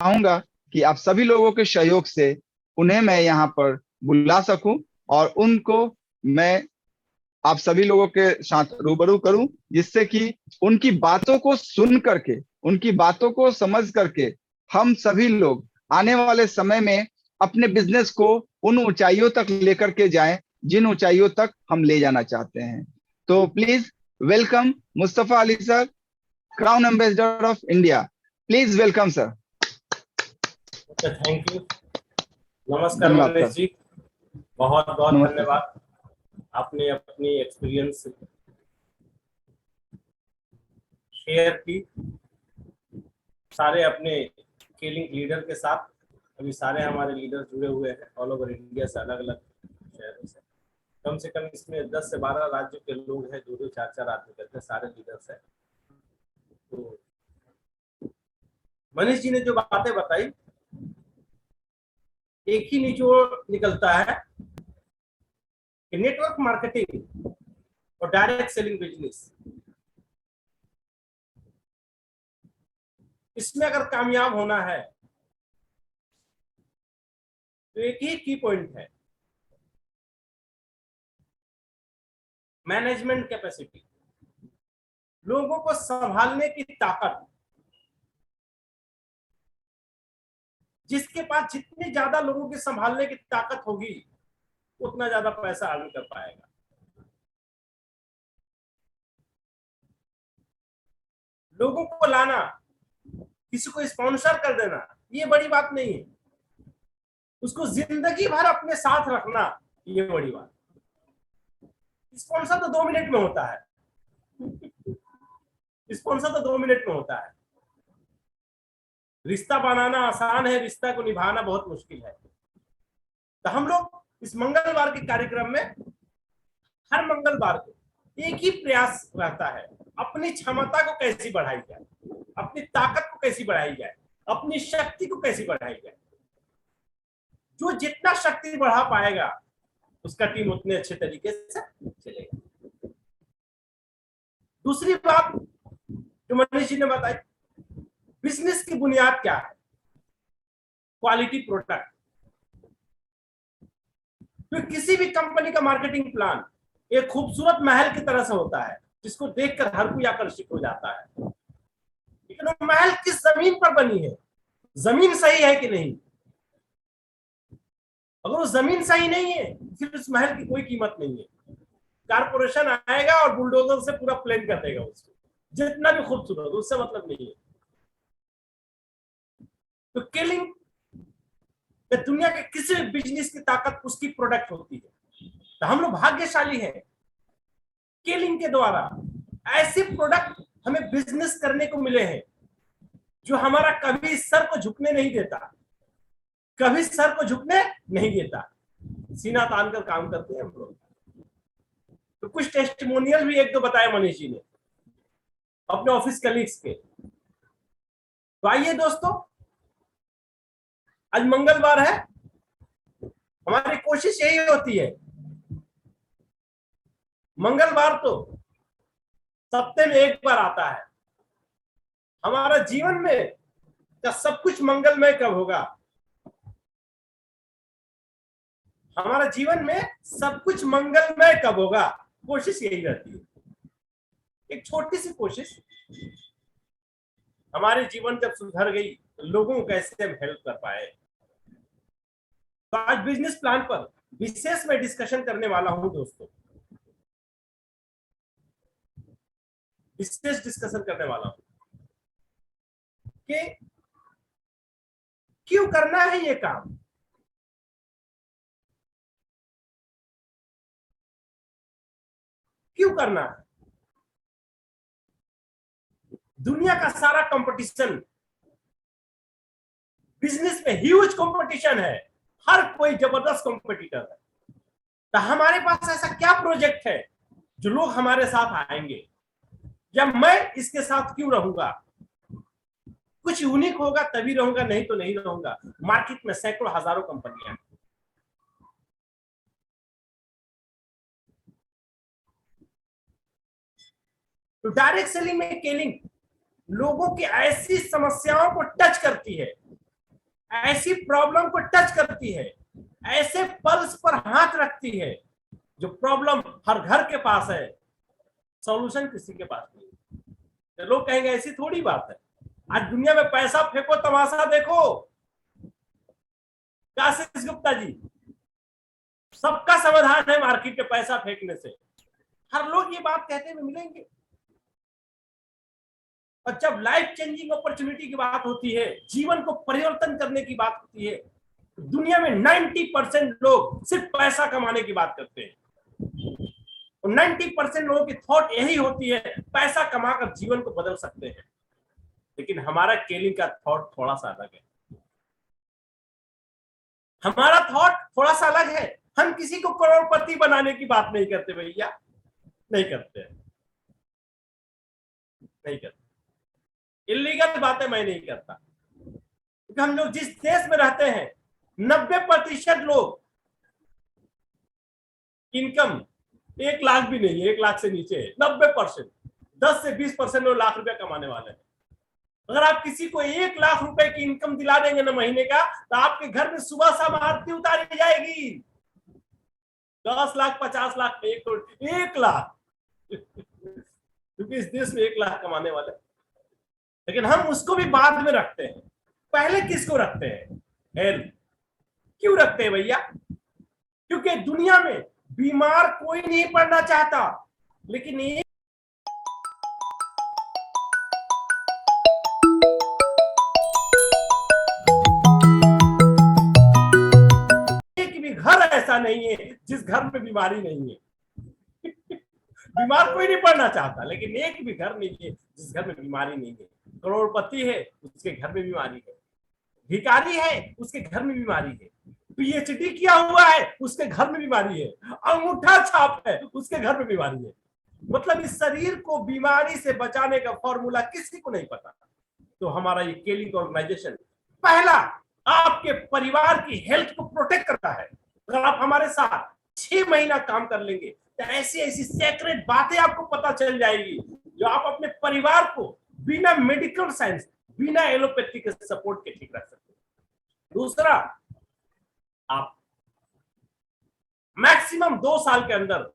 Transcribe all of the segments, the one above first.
चाहूंगा कि आप सभी लोगों के सहयोग से उन्हें मैं यहाँ पर बुला सकूं और उनको मैं आप सभी लोगों के साथ रूबरू करूं, जिससे कि उनकी बातों को सुन करके, उनकी बातों को समझ करके हम सभी लोग आने वाले समय में अपने बिजनेस को उन ऊंचाइयों तक लेकर के जाएं जिन ऊंचाइयों तक हम ले जाना चाहते हैं। तो please welcome Mustafa Ali sir, crown ambassador of India. Please welcome sir. Thank you. नमस्कार धन्यवाद मनीष सर। जी, बहुत बहुत नमस्ते सर। धन्यवाद। आपने अपनी एक्सपीरियंस शेयर की सारे अपने स्केलिंग लीडर के साथ। अभी सारे हमारे लीडर जुड़े हुए हैं ऑल ओवर इंडिया से, अलग अलग शहरों से। कम से कम इसमें 10 से 12 राज्यों के लोग हैं, 2-2 4-4 आदमी करते हैं, सारे लीडर्स हैं। तो मनीष जी ने जो बातें बताई, एक ही निचोड़ निकलता है कि नेटवर्क मार्केटिंग और डायरेक्ट सेलिंग बिजनेस, इसमें अगर कामयाब होना है तो एक ही की पॉइंट है, मैनेजमेंट कैपेसिटी, लोगों को संभालने की ताकत। जिसके पास जितनी ज्यादा लोगों की संभालने की ताकत होगी उतना ज्यादा पैसा अर्न कर पाएगा। लोगों को लाना, किसी को स्पॉन्सर कर देना, ये बड़ी बात नहीं है। उसको जिंदगी भर अपने साथ रखना, ये बड़ी बात। स्पॉन्सर तो 2 मिनट में होता है। स्पॉन्सर तो 2 मिनट में होता है। रिश्ता बनाना आसान है, रिश्ता को निभाना बहुत मुश्किल है। तो हम लोग इस मंगलवार के कार्यक्रम में हर मंगलवार को एक ही प्रयास रहता है, अपनी क्षमता को कैसी बढ़ाई जाए, अपनी ताकत को कैसी बढ़ाई जाए, अपनी शक्ति को कैसी बढ़ाई जाए। जो जितना शक्ति बढ़ा पाएगा उसका टीम उतने अच्छे तरीके से चलेगा। दूसरी बात जो मनीष जी ने बताई, बिजनेस की बुनियाद क्या है? Quality product. तो किसी भी कंपनी का मार्केटिंग प्लान एक खूबसूरत महल की तरह से होता है जिसको देखकर हर कोई आकर्षित हो जाता है, लेकिन वो महल किस जमीन पर बनी है, जमीन सही है कि नहीं? अगर वो जमीन सही नहीं है फिर उस महल की कोई कीमत नहीं है। कारपोरेशन आएगा और बुलडोजर से पूरा प्लेन कर देगा उसको, जितना भी खूबसूरत, उससे मतलब नहीं है। तो केलिंग दुनिया के किसी भी बिजनेस की ताकत उसकी प्रोडक्ट होती है। तो हम लोग भाग्यशाली हैं, केलिंग के द्वारा ऐसे प्रोडक्ट हमें बिजनेस करने को मिले हैं जो हमारा कभी सर को झुकने नहीं देता, कभी सर को झुकने नहीं देता, सीना तान कर काम करते हैं हम लोग। तो कुछ टेस्टिमोनियल भी 1-2 बताए मनीष जी ने अपने ऑफिस कलीग्स के। तो आइए दोस्तों, आज मंगलवार है, हमारी कोशिश यही होती है, मंगलवार तो सप्ताह में एक बार आता है। हमारा जीवन में क्या सब कुछ मंगलमय कब होगा? हमारा जीवन में सब कुछ मंगलमय कब होगा? कोशिश यही रहती है। एक छोटी सी कोशिश, हमारे जीवन जब सुधर गई तो लोगों को कैसे हम हेल्प कर पाए। तो आज बिजनेस प्लान पर विशेष में डिस्कशन करने वाला हूं दोस्तों, विशेष डिस्कशन करने वाला हूं कि क्यों करना है ये काम, क्यों करना है। दुनिया का सारा कंपटीशन बिजनेस में ह्यूज कंपटीशन है, हर कोई जबरदस्त कंपटीटर है। तो हमारे पास ऐसा क्या प्रोजेक्ट है जो लोग हमारे साथ आएंगे, या मैं इसके साथ क्यों रहूंगा? कुछ यूनिक होगा तभी रहूंगा, नहीं तो नहीं रहूंगा। मार्केट में सैकड़ों हजारों कंपनियां। तो डायरेक्ट सेलिंग में केलिंग लोगों की ऐसी समस्याओं को टच करती है ऐसी प्रॉब्लम को टच करती है, ऐसे पल्स पर हाथ रखती है जो प्रॉब्लम हर घर के पास है, सॉल्यूशन किसी के पास नहीं है। तो लोग कहेंगे ऐसी थोड़ी बात है, आज दुनिया में पैसा फेंको तमाशा देखो। आशीष गुप्ता जी, सबका समाधान है मार्केट में पैसा फेंकने से। हर लोग ये बात कहते हुए मिलेंगे। और जब लाइफ चेंजिंग अपॉर्चुनिटी की बात होती है, जीवन को परिवर्तन करने की बात होती है, तो दुनिया में 90% लोग सिर्फ पैसा कमाने की बात करते हैं। और 90% लोगों की थॉट यही होती है, पैसा कमाकर जीवन को बदल सकते हैं। लेकिन हमारा केलिंग का थॉट थोड़ा सा अलग है। हमारा थॉट थोड़ा सा अलग है। हम किसी को करोड़पति बनाने की बात नहीं करते भैया, नहीं करते, नहीं करते। इलीगल बातें मैं नहीं करता, क्योंकि हम लोग जिस देश में रहते हैं 90% लोग इनकम 1 लाख भी नहीं है, 1 लाख से नीचे है। 90%, 10 से 20% लोग लाख रुपया कमाने वाले हैं। अगर आप किसी को 1 लाख रुपए की इनकम दिला देंगे ना महीने का, तो आपके घर में सुबह शाम आरती उतारी जाएगी। 10 लाख, 50 लाख, 1 करोड़, 1 लाख क्योंकि इस देश में 1 लाख कमाने वाले। लेकिन हम उसको भी बाद में रखते हैं। पहले किसको रखते हैं? हेल्थ। क्यों रखते हैं भैया? क्योंकि दुनिया में बीमार कोई नहीं पड़ना चाहता, लेकिन एक भी घर ऐसा नहीं है जिस घर में बीमारी नहीं है। बीमार कोई नहीं पड़ना चाहता, लेकिन एक भी घर नहीं है जिस घर में बीमारी नहीं है। करोड़पति है, उसके घर में बीमारी है। भिखारी है, उसके घर में बीमारी है। पीएचडी किया हुआ है, उसके घर में बीमारी है। अंगूठा छाप है, उसके घर में बीमारी है। मतलब इस शरीर को बीमारी से बचाने का फॉर्मूला किसी को नहीं पता। तो हमारा ये केलिंग ऑर्गेनाइजेशन पहला आपके परिवार की हेल्थ को प्रोटेक्ट करता है। अगर आप हमारे साथ 6 महीना काम कर लेंगे तो ऐसी ऐसी सीक्रेट बातें आपको पता चल जाएगी, जो आप अपने परिवार को बिना मेडिकल साइंस, बिना एलोपैथी के सपोर्ट के ठीक रख सकते हैं। दूसरा, आप मैक्सिमम 2 साल के अंदर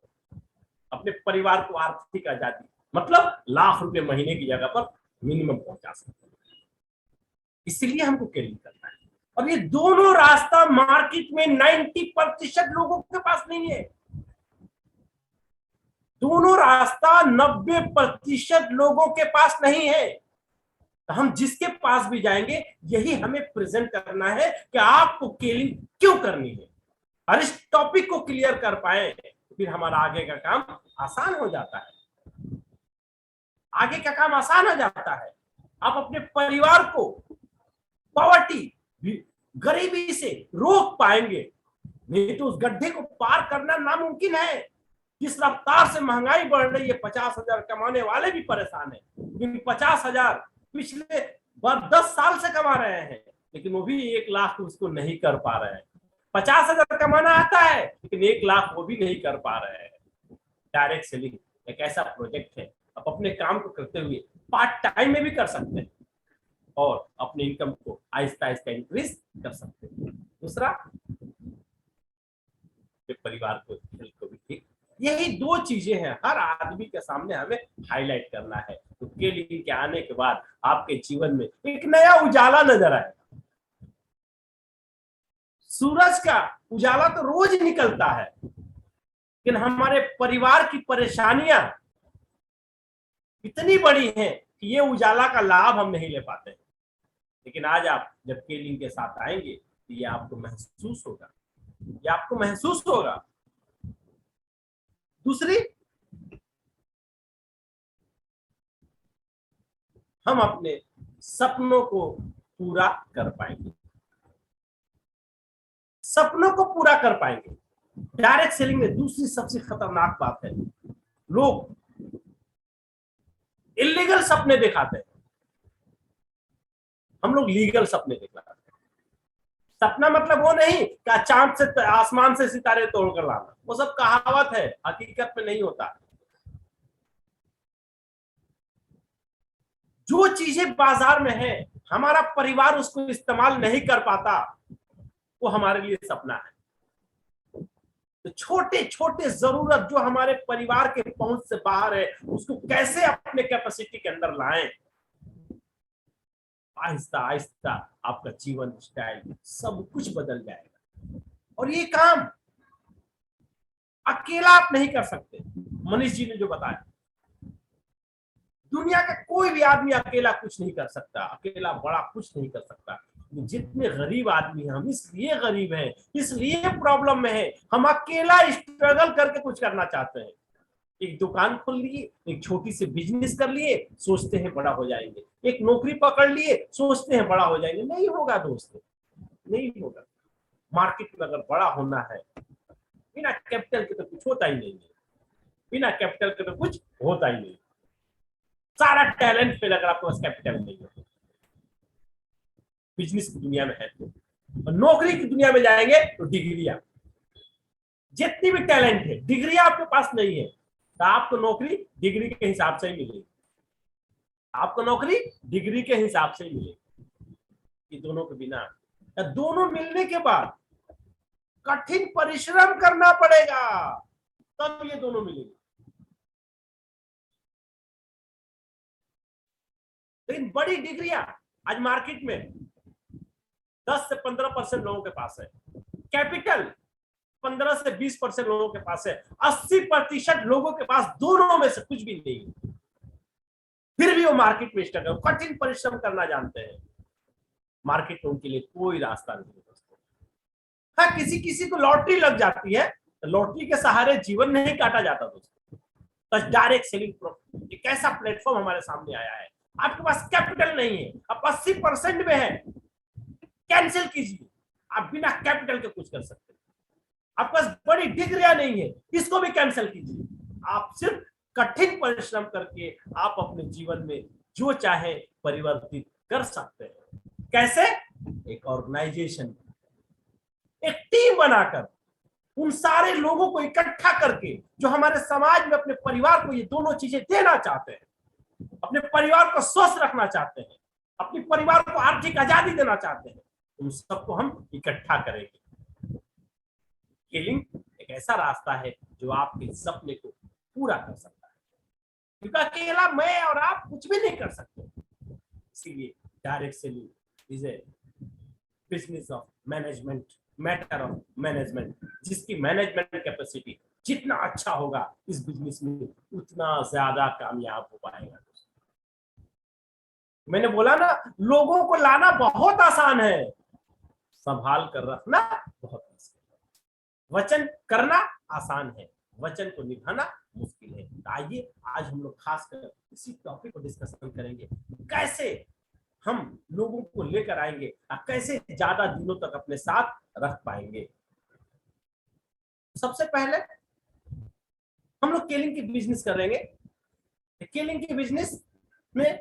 अपने परिवार को आर्थिक आजादी, मतलब लाख रुपए महीने की जगह पर मिनिमम पहुंचा सकते हैं। इसलिए हमको केलिंग करना है। और ये दोनों रास्ता मार्केट में 90% लोगों के पास नहीं है। दोनों रास्ता 90% लोगों के पास नहीं है। तो हम जिसके पास भी जाएंगे, यही हमें प्रेजेंट करना है कि आपको केलिंग क्यों करनी है। और इस टॉपिक को क्लियर कर पाए तो फिर हमारा आगे का काम आसान हो जाता है। आगे का काम आसान हो जाता है। आप अपने परिवार को पॉवर्टी, गरीबी से रोक पाएंगे। नहीं तो उस गड्ढे को पार करना नामुमकिन है। जिस रफ्तार से महंगाई बढ़ रही है, 50,000 कमाने वाले भी परेशान है। इन 50,000 पिछले 10 साल से कमा रहे हैं, लेकिन वो भी 1 लाख उसको नहीं कर पा रहे हैं। 50,000 कमाना आता है, लेकिन 1 लाख वो भी नहीं कर पा रहे हैं। डायरेक्ट सेलिंग एक ऐसा प्रोजेक्ट है, आप अपने काम को करते हुए पार्ट टाइम में भी कर सकते हैं और अपने इनकम को आहिस्ता आहिस्ता इंक्रीज कर सकते हैं। दूसरा, परिवार को, हेल्थ को भी ठीक। यही 2 चीजें हैं हर आदमी के सामने हमें हाईलाइट करना है। तो केलिंग के आने के बाद आपके जीवन में एक नया उजाला नजर आएगा। सूरज का उजाला तो रोज निकलता है, लेकिन हमारे परिवार की परेशानियां इतनी बड़ी हैं कि ये उजाला का लाभ हम नहीं ले पाते। लेकिन आज आप जब केलिंग के साथ आएंगे तो ये आपको महसूस होगा, ये आपको महसूस होगा। दूसरी, हम अपने सपनों को पूरा कर पाएंगे। सपनों को पूरा कर पाएंगे। डायरेक्ट सेलिंग में दूसरी सबसे खतरनाक बात है, लोग इलीगल सपने दिखाते हैं, हम लोग लीगल सपने दिखाते हैं। सपना मतलब वो नहीं कि चांद से, आसमान से सितारे तोड़कर लाना, वो सब कहावत है, हकीकत में नहीं होता। जो चीजें बाजार में है हमारा परिवार उसको इस्तेमाल नहीं कर पाता, वो हमारे लिए सपना है। तो छोटे छोटे जरूरत जो हमारे परिवार के पहुंच से बाहर है, उसको कैसे अपने कैपेसिटी के अंदर लाएं। आहिस्ता आहिस्ता आपका जीवन स्टाइल सब कुछ बदल जाएगा। और ये काम अकेला आप नहीं कर सकते। मनीष जी ने जो बताया, दुनिया का कोई भी आदमी अकेला कुछ नहीं कर सकता, अकेला बड़ा कुछ नहीं कर सकता। जितने गरीब आदमी हैं, हम इसलिए गरीब हैं, इसलिए प्रॉब्लम में है, हम अकेला स्ट्रगल करके कुछ करना चाहते हैं। एक दुकान खोल लिए, एक छोटी सी बिजनेस कर लिए, सोचते हैं बड़ा हो जाएंगे। एक नौकरी पकड़ लिए, सोचते हैं बड़ा हो जाएंगे। नहीं होगा दोस्तों, नहीं होगा। मार्केट में अगर बड़ा होना है, बिना कैपिटल के तो कुछ होता ही नहीं है। बिना कैपिटल के तो कुछ होता ही नहीं। सारा टैलेंट फेल अगर आपके पास कैपिटल नहीं है। बिजनेस की दुनिया में है तो, और नौकरी की दुनिया में जाएंगे तो डिग्रियां, जितनी भी टैलेंट है, डिग्रियां आपके पास नहीं है तो आपको नौकरी डिग्री के हिसाब से ही मिलेगी। आपको नौकरी डिग्री के हिसाब से ही मिलेगी। ये दोनों के बिना, दोनों मिलने के बाद कठिन परिश्रम करना पड़ेगा, तब ये दोनों मिलेंगे। लेकिन बड़ी डिग्रियां आज मार्केट में 10 से 15% लोगों के पास है। कैपिटल 15 से 20% लोगों के पास है। 80% लोगों के पास दोनों में से कुछ भी नहीं है। फिर भी वो मार्केट में स्ट्रगल, कठिन परिश्रम करना जानते हैं। मार्केट में उनके लिए कोई रास्ता नहीं है दोस्तों। हाँ, किसी किसी को लॉटरी लग जाती है, तो लॉटरी के सहारे जीवन नहीं काटा जाता दोस्तों। तो डायरेक्ट सेलिंग एक ऐसा प्लेटफॉर्म हमारे सामने आया है। आपके पास कैपिटल नहीं है, आप 80% में है, कैंसिल कीजिए। आप बिना कैपिटल के कुछ कर सकते हैं। आपके पास बड़ी डिग्रियां नहीं है, इसको भी कैंसिल कीजिए। आप सिर्फ कठिन परिश्रम करके आप अपने जीवन में जो चाहे परिवर्तित कर सकते हैं। कैसे? एक ऑर्गेनाइजेशन, एक टीम बनाकर, उन सारे लोगों को इकट्ठा करके जो हमारे समाज में अपने परिवार को ये दोनों चीजें देना चाहते हैं, अपने परिवार को स्वस्थ रखना चाहते हैं, अपने परिवार को आर्थिक आजादी देना चाहते हैं, उन सबको हम इकट्ठा करेंगे। स्केलिंग एक ऐसा रास्ता है जो आपके सपने को पूरा कर सकता है, क्योंकि अकेला मैं और आप कुछ भी नहीं कर सकते। इसीलिए direct selling is a business of management, matter of management. जिसकी मैनेजमेंट कैपेसिटी जितना अच्छा होगा इस बिजनेस में, उतना ज्यादा कामयाब हो पाएगा। मैंने बोला ना, लोगों को लाना बहुत आसान है, संभाल कर रखना बहुत मुश्किल है। वचन करना आसान है, वचन को निभाना मुश्किल है। तो आइए आज हम लोग खासकर इसी टॉपिक को डिस्कशन करेंगे, कैसे हम लोगों को लेकर आएंगे और कैसे ज्यादा दिनों तक अपने साथ रख पाएंगे। सबसे पहले हम लोग केलिंग की बिजनेस करेंगे। केलिंग की बिजनेस में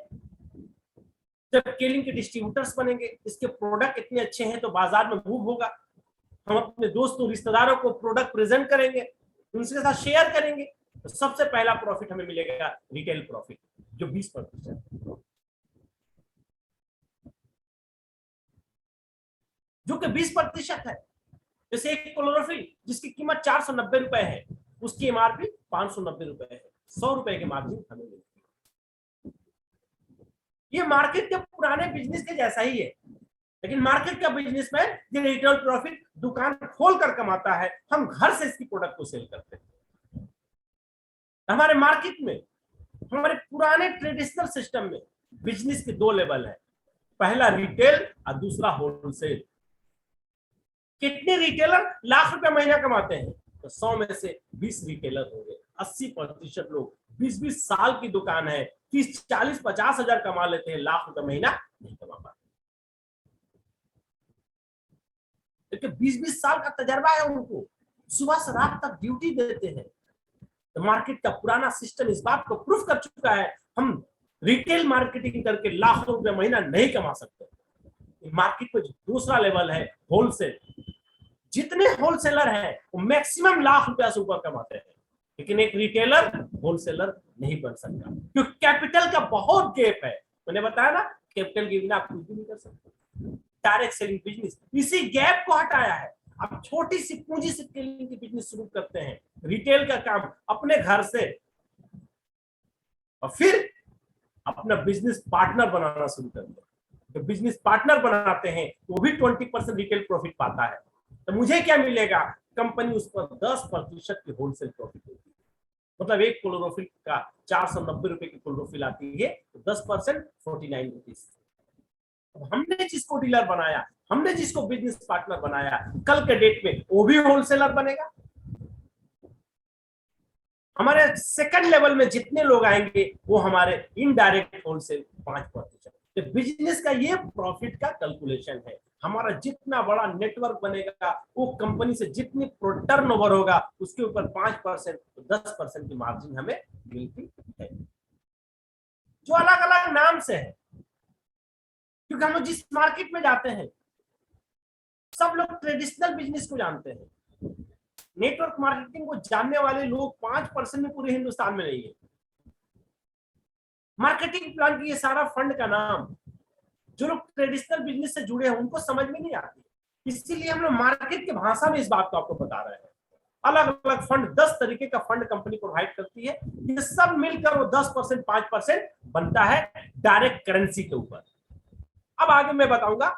जब केलिंग के डिस्ट्रीब्यूटर्स बनेंगे, इसके प्रोडक्ट इतने अच्छे हैं तो बाजार में मूव होगा। हम अपने दोस्तों रिश्तेदारों को प्रोडक्ट प्रेजेंट करेंगे, उनके साथ शेयर करेंगे, तो सबसे पहला प्रॉफिट हमें मिलेगा रिटेल प्रॉफिट, जो 20%, जो कि 20% है। जैसे एक क्लोरोफिल जिसकी कीमत 490 रुपए है, उसकी एमआरपी 590 रुपए है, 100 रुपए के मार्जिन हमें मिलती है। ये मार्केट के पुराने बिजनेस के जैसा ही है, लेकिन मार्केट का बिजनेसमैन जो रिटेल प्रॉफिट दुकान खोल कर कमाता है, हम घर से इसकी प्रोडक्ट को सेल करते हैं। हमारे मार्केट में, हमारे पुराने ट्रेडिशनल सिस्टम में बिजनेस के 2 लेवल है, पहला रिटेल और दूसरा होलसेल। कितने रिटेलर लाख रुपए महीना कमाते हैं? तो 100 में से 20 रिटेलर होंगे। 80% लोग 20-20 साल की दुकान है, 30, 40, 50 हजार कमा लेते हैं, लाख रुपए महीना नहीं कमा पाते। क्योंकि 20-20 साल का तजर्बा है उनको, सुबह से रात तक ड्यूटी देते हैं। तो मार्केट का पुराना सिस्टम इस बात को प्रूफ कर चुका है, हम रिटेल मार्केटिंग करके लाखों रुपए महीना नहीं कमा सकते। मार्केट में दूसरा लेवल है होलसेल। जितने होलसेलर हैं वो मैक्सिमम लाख रुपया से ऊपर कमाते हैं, लेकिन एक रिटेलर होलसेलर नहीं बन सकता, क्योंकि कैपिटल का बहुत गैप है। मैंने बताया ना, कैपिटल के बिना आप कुछ भी नहीं कर सकते। डायरेक्ट सेलिंग बिजनेस इसी गैप को हटाया है। आप छोटी सी पूंजी से स्केलिंग की बिजनेस शुरू करते हैं, रिटेल का काम अपने घर से, और फिर अपना बिजनेस पार्टनर बनाना शुरू करते हैं। तो बिजनेस पार्टनर बनाते हैं तो वो भी 20% रिटेल प्रॉफिट पाता है, तो मुझे क्या मिलेगा, कंपनी उस पर 10% की होलसेल प्रॉफिट होती है। मतलब एक क्लोरोफिल का 490 रुपए की क्लोरोफिल आती है, तो 10% 49 रुपीज। हमने जिसको डीलर बनाया, हमने जिसको बिजनेस पार्टनर बनाया, कल के डेट में वो भी होलसेलर बनेगा। हमारे सेकंड लेवल में जितने लोग आएंगे वो हमारे इनडायरेक्ट होलसेल 5%। तो बिजनेस का ये प्रॉफिट का कैलकुलेशन है। हमारा जितना बड़ा नेटवर्क बनेगा, वो कंपनी से जितनी टर्नओवर होगा उसके ऊपर 5% तो 10% की मार्जिन हमें मिलती है, जो अलग अलग नाम से है। क्योंकि हम लोग जिस मार्केट में जाते हैं सब लोग ट्रेडिशनल बिजनेस को जानते हैं। नेटवर्क मार्केटिंग को जानने वाले लोग 5% में पूरे हिंदुस्तान में नहीं है। मार्केटिंग प्लान की ये सारा फंड का नाम जो लोग ट्रेडिशनल बिजनेस से जुड़े हैं उनको समझ में नहीं आती, इसीलिए हम लोग मार्केट की भाषा में इस बात को आपको बता रहे हैं। अलग अलग फंड, 10 तरीके का फंड कंपनी प्रोवाइड करती है, ये सब मिलकर वो 10% 5% बनता है डायरेक्ट करेंसी के ऊपर। अब आगे मैं बताऊंगा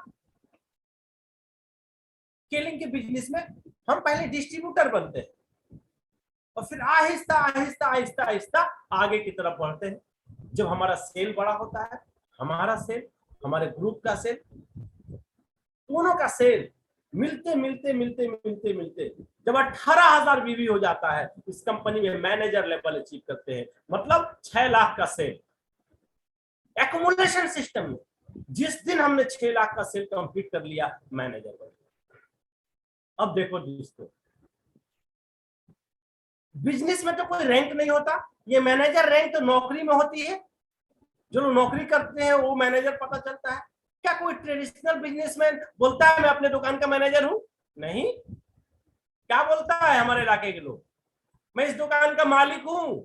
स्केलिंग के बिजनेस में हम पहले डिस्ट्रीब्यूटर बनते हैं और फिर आहिस्ता आहिस्ता आहिस्ता आहिस्ता आगे की तरफ बढ़ते हैं। जब हमारा सेल बड़ा होता है, हमारा सेल, हमारे ग्रुप का सेल, दोनों का सेल मिलते मिलते मिलते मिलते मिलते जब 18,000 बीवी हो जाता है, इस कंपनी में मैनेजर लेवल अचीव करते हैं। मतलब 6 लाख का सेल एक्युमुलेशन सिस्टम में। जिस दिन हमने 6 लाख का सेल कंप्लीट कर लिया, मैनेजर बन गया। अब देखो दोस्तों, बिजनेस में तो कोई रैंक नहीं होता, ये मैनेजर रैंक तो नौकरी में होती है। जो लोग नौकरी करते हैं वो मैनेजर पता चलता है। क्या कोई ट्रेडिशनल बिजनेसमैन बोलता है मैं अपने दुकान का मैनेजर हूं? नहीं। क्या बोलता है हमारे इलाके के लोग, मैं इस दुकान का मालिक हूं,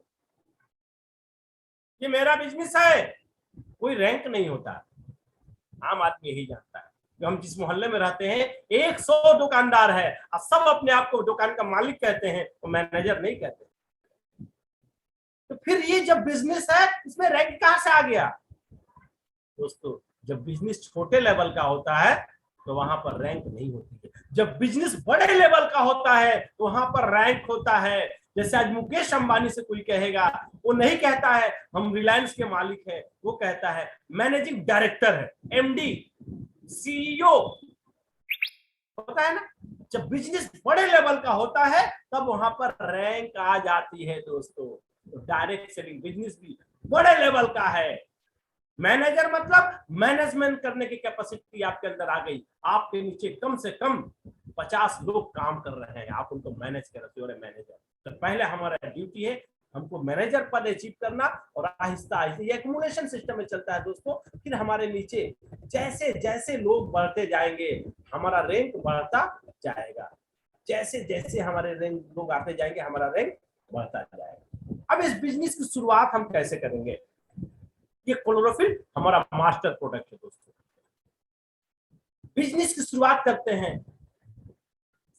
ये मेरा बिजनेस है। कोई रैंक नहीं होता, आम आदमी यही जानता है। जो हम जिस मोहल्ले में रहते हैं 100 दुकानदार है और सब अपने आप को दुकान का मालिक कहते हैं, वो मैनेजर नहीं कहते। तो फिर ये जब बिजनेस है इसमें रैंक कहां से आ गया? दोस्तों, जब बिजनेस छोटे लेवल का होता है तो वहां पर रैंक नहीं होती है। जब बिजनेस बड़े लेवल का होता है तो वहां पर रैंक होता है। जैसे आज मुकेश अंबानी से कोई कहेगा, वो नहीं कहता है हम रिलायंस के मालिक हैं, वो कहता है मैनेजिंग डायरेक्टर है, एमडी, सीईओ, होता है ना। जब बिजनेस बड़े लेवल का होता है तब वहां पर रैंक आ जाती है दोस्तों। तो डायरेक्ट सेलिंग बिजनेस भी बड़े लेवल का है। मैनेजर मतलब मैनेजमेंट करने की कैपेसिटी आपके अंदर आ गई। आपके नीचे कम से कम 50 लोग काम कर रहे हैं, आप उनको मैनेज कर रहे हो। मैनेजर तो पहले हमारा ड्यूटी है हमको मैनेजर पद अचीव करना, और आहिस्ता आहिस्ता ये एक्युमुलेशन सिस्टम में चलता है दोस्तों। फिर हमारे नीचे जैसे जैसे लोग बढ़ते जाएंगे हमारा रैंक बढ़ता जाएगा। जैसे जैसे हमारे रैंक लोग आते जाएंगे हमारा रैंक बढ़ता जाएगा। अब इस बिजनेस की शुरुआत हम कैसे करेंगे? ये क्लोरोफिल हमारा मास्टर प्रोडक्ट है दोस्तों। बिजनेस की शुरुआत करते हैं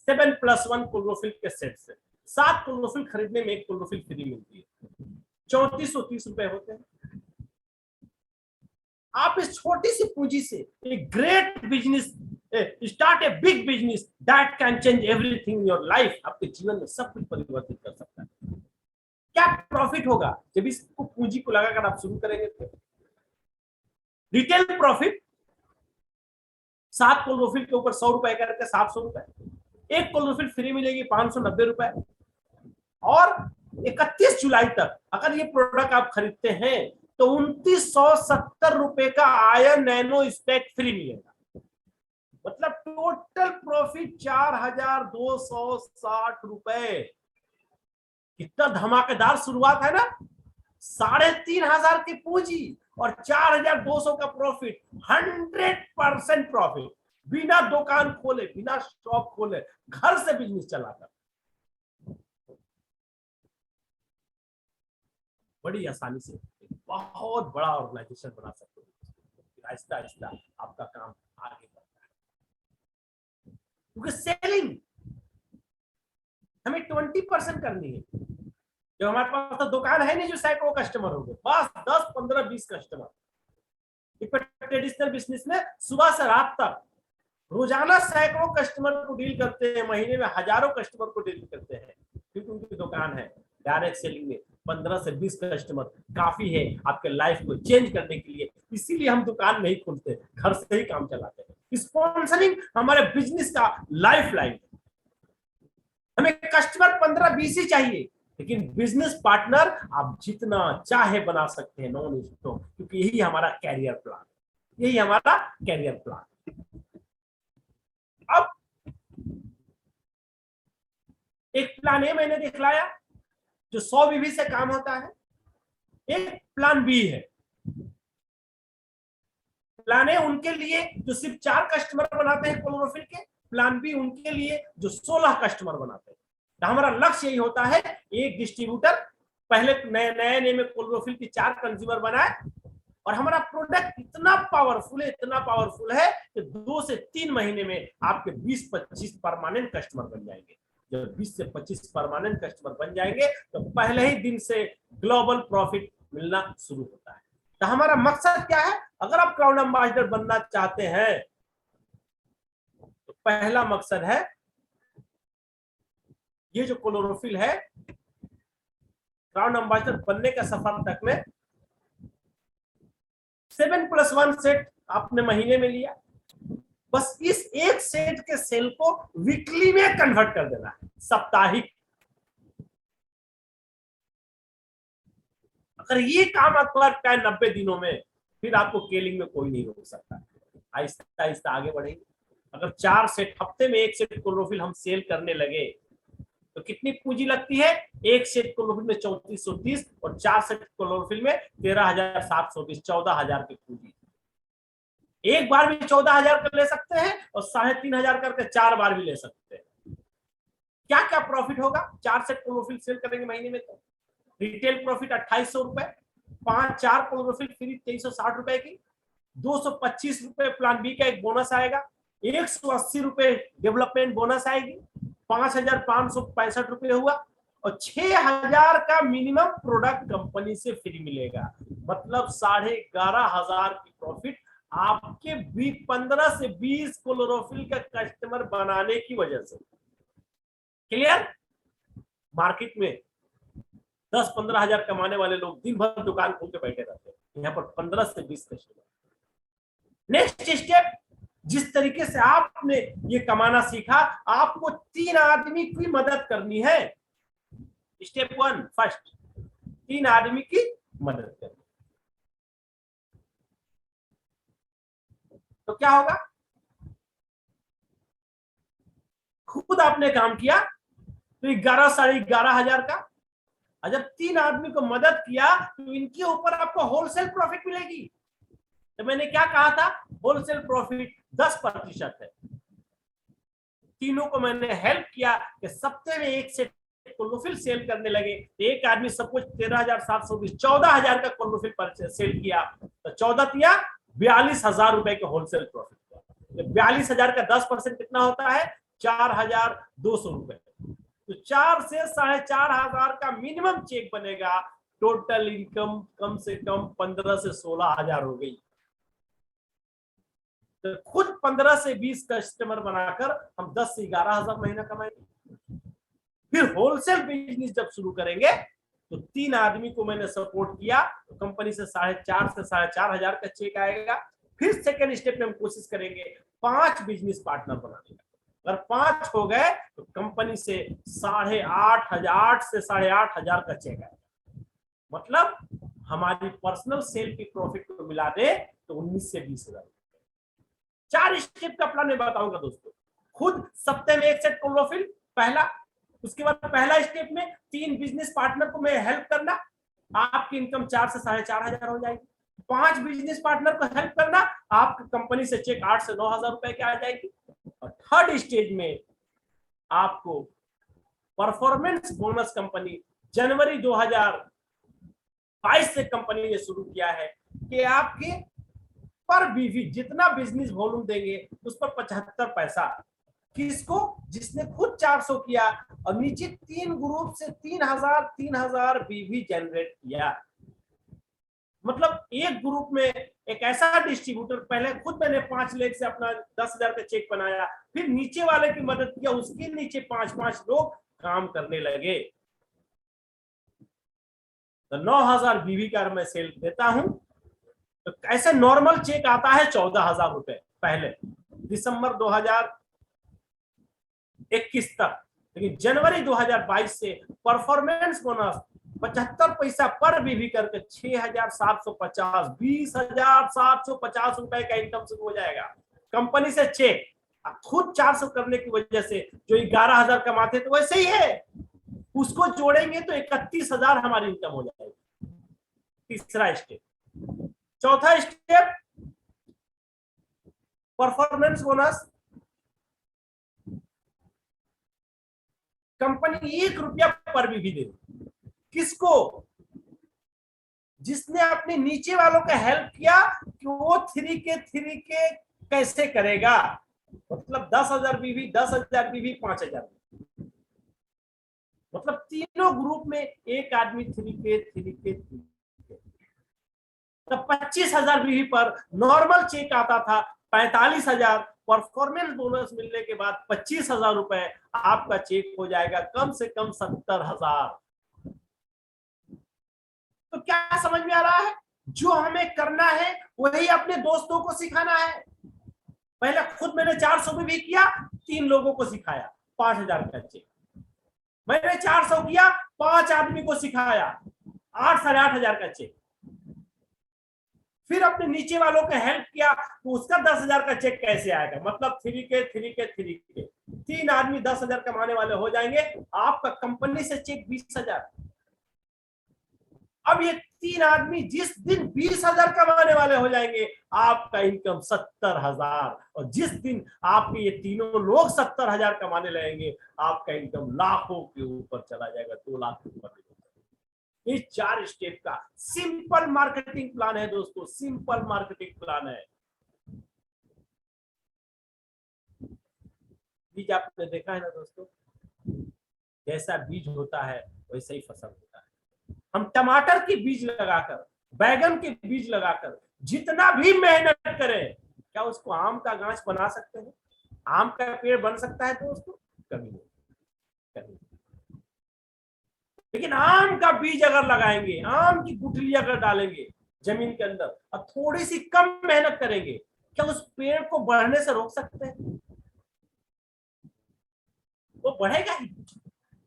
7+1 क्लोरोफिल के सेट से। 7 क्लोरोफिल खरीदने में 1 क्लोरोफिल फ्री मिलती है, 3430 रुपए होते हैं। आप इस छोटी सी पूंजी से एक great business start, a big business that can change everything in your life. आपके जीवन में सब कुछ परिवर्तित कर सकता है। क्या प्रॉफिट होगा जब इसको पूंजी को लगाकर आप शुरू करेंगे? तो रिटेल प्रॉफिट 7 क्लोरोफिल के ऊपर 100 रुपए करके 700 रुपए, 1 क्लोरोफिल फ्री मिलेगी 590 रुपए। और 31 जुलाई तक अगर ये प्रोडक्ट आप खरीदते हैं तो 2970 रुपए का आयन नैनो स्पेक फ्री मिलेगा। मतलब टोटल प्रॉफिट 4260 रुपए। कितना धमाकेदार शुरुआत है ना। 3500 की पूंजी और 4200 का प्रॉफिट, 100% प्रॉफिट। बिना दुकान खोले, बिना शॉप खोले, घर से बिजनेस चलाकर बड़ी आसानी से एक बहुत बड़ा ऑर्गेनाइजेशन बना सकते हो। आहिस्ता आहिस्ता आपका काम आगे बढ़ता है। क्योंकि सेलिंग हमें 20% करनी है। जो हमारे पास तो दुकान है नहीं जो सैकड़ों कस्टमर हो गए, बस 10, 15, 20 कस्टमर। ट्रेडिशनल बिजनेस में सुबह से रात तक रोजाना सैकड़ों कस्टमर को डील करते हैं, महीने में हजारों कस्टमर को डील करते हैं, क्योंकि उनकी दुकान है। डायरेक्ट सेलिंग में 15 से 20 कस्टमर काफी है आपके लाइफ को चेंज करने के लिए। इसीलिए हम दुकान नहीं खोलते, घर से ही काम चलाते हैं। स्पॉन्सरिंग हमारे बिजनेस का लाइफ लाइन है। हमें कस्टमर 15-20 ही चाहिए, लेकिन बिजनेस पार्टनर आप जितना चाहे बना सकते हैं, नॉन स्टॉप, क्योंकि यही हमारा कैरियर प्लान, यही हमारा कैरियर प्लान। अब एक प्लान ए मैंने दिखलाया जो 100 बीवी से काम होता है। एक प्लान बी है। प्लान ए उनके लिए जो सिर्फ 4 कस्टमर बनाते हैं क्लोरोफिल के, प्लान बी उनके लिए जो 16 कस्टमर बनाते हैं। तो हमारा लक्ष्य यही होता है, एक डिस्ट्रीब्यूटर पहले नए में क्लोरोफिल की 4 कंज्यूमर बनाए, और हमारा प्रोडक्ट इतना पावरफुल है कि 2 से 3 महीने में आपके 20-25 परमानेंट कस्टमर बन जाएंगे। जब 20 से 25 परमानेंट कस्टमर बन जाएंगे तो पहले ही दिन से ग्लोबल प्रॉफिट मिलना शुरू होता है। तो हमारा मकसद क्या है? अगर आप क्राउन एम्बेसडर बनना चाहते हैं तो पहला मकसद है, ये जो क्लोरोफिल है, क्राउन एम्बेसडर बनने के सफर तक में 7+1 सेट आपने महीने में लिया, बस इस एक सेट के सेल को वीकली में कन्वर्ट कर देना है, साप्ताहिक। अगर ये काम आपका 90 दिनों में, फिर आपको केलिंग में कोई नहीं रोक सकता। आहिस्ता आहिस्ता आगे बढ़ेंगे। अगर 4 सेट हफ्ते में 1 सेट क्लोरोफिल हम सेल करने लगे तो कितनी पूंजी लगती है? 1 सेट क्लोरोफिल में 3430 और 4 सेट क्लोरोफिल में 13,720, 14,000 की पूंजी। एक बार भी 14,000 कर ले सकते हैं और 3,500 करके 4 बार भी ले सकते हैं। क्या क्या प्रॉफिट होगा? 4 सेट क्लोरोफिल सेल करेंगे महीने में तो रिटेल प्रॉफिट 2800 रुपए, 4 क्लोरोफिल फ्री 2360 रुपए की, 225 रुपए प्लान बी का एक बोनस आएगा, 180 रुपए डेवलपमेंट बोनस आएगी, 5,565 रुपए हुआ, और 6,000 का मिनिमम प्रोडक्ट कंपनी से फ्री मिलेगा। मतलब 11,500 की प्रॉफिट आपके 15 से 20 क्लोरोफिल का कस्टमर बनाने की वजह से। क्लियर? मार्केट में 10-15 हजार कमाने वाले लोग दिन भर दुकान खोल के बैठे रहते हैं, यहाँ पर 15 से 20 कस्टमर। नेक्स्ट स्टेप, जिस तरीके से आपने ये कमाना सीखा, आपको 3 आदमी की मदद करनी है। स्टेप 1 फर्स्ट, 3 आदमी की मदद करनी। तो क्या होगा? खुद आपने काम किया तो 11-11,500 का, और जब 3 आदमी को मदद किया तो इनके ऊपर आपको होलसेल प्रॉफिट मिलेगी। तो मैंने क्या कहा था? होलसेल प्रॉफिट 10% है। तीनों को मैंने हेल्प किया कि सप्ताह में 1 सेट क्लोरोफिल सेल करने लगे। एक आदमी सब कुछ 13,720, 14,000 का क्लोरोफिल सेल किया, तो 14 दिया 42,000 रुपए के होलसेल प्रॉफिट हुआ। 42,000 का 10% कितना होता है? 4,200 रुपए। तो 4 से 4,500 का मिनिमम चेक बनेगा। टोटल इनकम कम से कम 15 से 16,000 हो गई। तो खुद 15 से 20 कस्टमर बनाकर हम 10 से 11,000 महीना कमाएंगे। फिर होलसेल बिजनेस जब शुरू करेंगे तो 3 आदमी को मैंने सपोर्ट किया, तो कंपनी से 4,500 से 4,500 का चेक आएगा। फिर सेकेंड स्टेप में हम कोशिश करेंगे 5 बिजनेस पार्टनर बनाने का। अगर 5 हो गए तो कंपनी से 8,500 से 8,500 का चेक आएगा। मतलब हमारी पर्सनल सेल की प्रॉफिट को मिला दे तो 19 से 20,000। 4 स्टेप का प्लान मैं बताऊंगा दोस्तों। खुद सप्ताह में 1 सेट क्लोरोफिल पहला, उसके बाद पहला स्टेप में 3 बिजनेस पार्टनर को मैं हेल्प करना, आपकी इनकम 4 से 4,500 हो जाएगी। 5 बिजनेस पार्टनर को हेल्प करना, आपकी कंपनी से चेक 8 से 9,000 रुपए की आ जाएगी। और थर्ड स्टेज में आपको परफॉर्मेंस बोनस कंपनी जनवरी 2022 से कंपनी ने शुरू किया है कि आपके पर बीवी, जितना बिजनेस वॉल्यूम देंगे उस पर 75 पैसा। किसको? जिसने खुद 400 किया और नीचे 3 ग्रुप से 3000 बीवी जनरेट किया। मतलब एक ग्रुप में एक ऐसा डिस्ट्रीब्यूटर, पहले खुद मैंने 5 लाख से अपना 10,000 का चेक बनाया, फिर नीचे वाले की मदद किया, उसके नीचे 5-5 लोग काम करने लगे, तो 9,000 बीवी का मैं सेल देता हूं। तो ऐसे नॉर्मल चेक आता है 14,000 रुपए पहले दिसंबर 2021 तक, लेकिन जनवरी 2022 से परफॉर्मेंस बोनस 75 पैसा पर बीवी करके 6,750, 20,750 रुपए का इनकम शुरू हो जाएगा कंपनी से चेक। खुद 400 करने की वजह से जो 11,000 कमाते तो वैसे ही है, उसको जोड़ेंगे तो 31,000 हमारी इनकम हो जाएगी। तीसरा स्टेप। चौथा स्टेप परफॉर्मेंस बोनस। कंपनी 1 रुपया पर बीवी दे। किसको? जिसने अपने नीचे वालों का हेल्प किया कि वो 3K कैसे करेगा। मतलब 10,000 बीवी, 10,000 बीवी, 5,000, मतलब तीनों ग्रुप में एक आदमी 3K। तब 25,000 बीवी पर नॉर्मल चेक आता था 45,000, परफॉर्मेंस बोनस मिलने के बाद 25,000 रुपए आपका चेक हो जाएगा कम से कम 70,000। तो क्या समझ में आ रहा है? जो हमें करना है वही अपने दोस्तों को सिखाना है। पहले खुद मैंने 400 में भी किया, 3 लोगों को सिखाया, 5,000 का चेक। मैंने 400 किया, 5 आदमी को सिखाया, 8,500 का चेक। फिर अपने नीचे वालों का हेल्प किया तो उसका 10,000 का चेक कैसे आएगा। मतलब 3K। 3 आदमी 10,000 कमाने वाले हो जाएंगे, आपका कंपनी से चेक 20,000। अब ये 3 आदमी जिस दिन 20,000 कमाने वाले हो जाएंगे, आपका इनकम 70,000। और जिस दिन आपके ये तीनों लोग 70,000 कमाने लगेंगे, आपका इनकम लाखों के ऊपर चला जाएगा, 2 लाख के ऊपर। ये 4 स्टेप का सिंपल मार्केटिंग प्लान है दोस्तों, सिंपल मार्केटिंग प्लान है। बीज आपने देखा है ना दोस्तों, जैसा बीज होता है वैसा ही फसल होता है। हम टमाटर की बीज लगाकर, बैगन के बीज लगाकर जितना भी मेहनत करें, क्या उसको आम का गाछ बना सकते हैं? आम का पेड़ बन सकता है दोस्तों? कभी नहीं, कभी नहीं। लेकिन आम का बीज अगर लगाएंगे, आम की गुठली अगर डालेंगे जमीन के अंदर और थोड़ी सी कम मेहनत करेंगे, क्या उस पेड़ को बढ़ने से रोक सकते हैं? वो बढ़ेगा ही।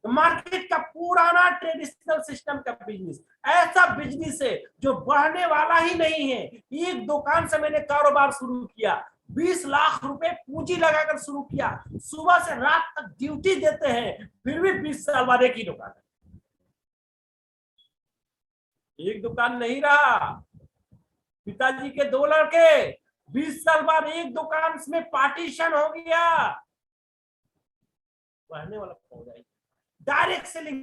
तो मार्केट का पुराना ट्रेडिशनल सिस्टम का बिजनेस ऐसा बिजनेस है जो बढ़ने वाला ही नहीं है। एक दुकान से मैंने कारोबार शुरू किया, 20 लाख रुपए पूंजी लगाकर शुरू किया, सुबह से रात तक ड्यूटी देते हैं, फिर भी 20 साल बाद एक ही दुकान है। एक दुकान नहीं रहा। पिताजी के 2 लड़के, 20 साल बाद एक दुकान में पार्टीशन हो गया। बढ़ने वाला पौधा, डायरेक्ट सेलिंग,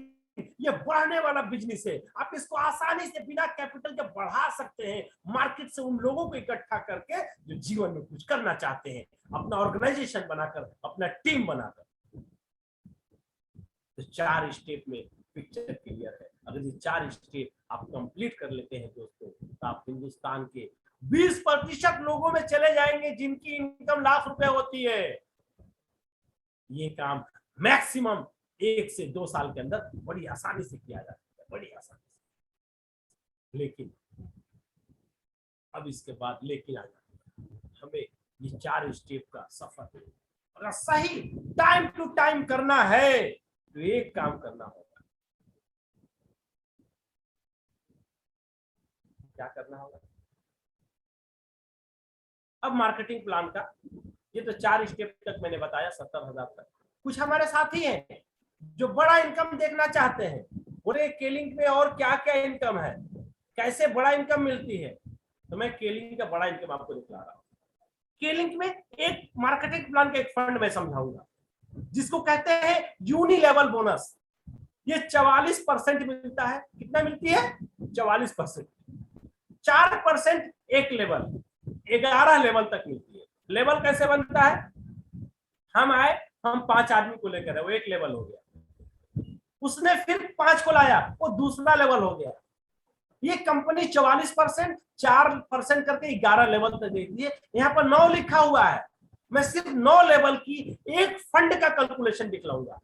ये बढ़ने वाला बिजनेस है। आप इसको आसानी से बिना कैपिटल के बढ़ा सकते हैं, मार्केट से उन लोगों को इकट्ठा करके जो जीवन में कुछ करना चाहते हैं, अपना ऑर्गेनाइजेशन बनाकर, अपना टीम बनाकर। तो 4 स्टेप में पिक्चर क्लियर है। अगर ये 4 स्टेप आप कंप्लीट कर लेते हैं दोस्तों, तो आप हिंदुस्तान के 20% लोगों में चले जाएंगे जिनकी इनकम लाख रुपए होती है। ये काम मैक्सिमम 1 से 2 साल के अंदर बड़ी आसानी से किया जा सकता है, बड़ी आसानी से। लेकिन अब इसके बाद लेके आना हमें ये 4 स्टेप का सफर, अगर सही टाइम टू टाइम करना है तो एक काम करना होगा। क्या करना होगा? अब मार्केटिंग प्लान का ये तो 4 स्टेप तक मैंने बताया, 70,000 तक। कुछ हमारे साथी हैं जो बड़ा इनकम देखना चाहते हैं, बोले केलिंग में और क्या क्या इनकम है, कैसे बड़ा इनकम मिलती है। तो मैं केलिंग का बड़ा इनकम आपको दिखा रहा हूँ। केलिंग में एक मार्केटिंग प्लान का एक फंड मैं समझाऊंगा जिसको कहते हैं यूनि लेवल बोनस। ये 44% मिलता है। कितना मिलती है? 44%। 4% एक लेवल, 11 लेवल तक मिलती है। लेवल कैसे बनता है? हम आए, हम 5 आदमी को लेकर आए, वो एक लेवल हो गया। उसने फिर 5 को लाया, वो दूसरा लेवल हो गया। ये कंपनी 44%, 4% करके 11 लेवल तक देती है। यहाँ पर 9 लिखा हुआ है। मैं सिर्फ 9 लेवल की एक फंड का कैलकुलेशन दिखलाऊंगा,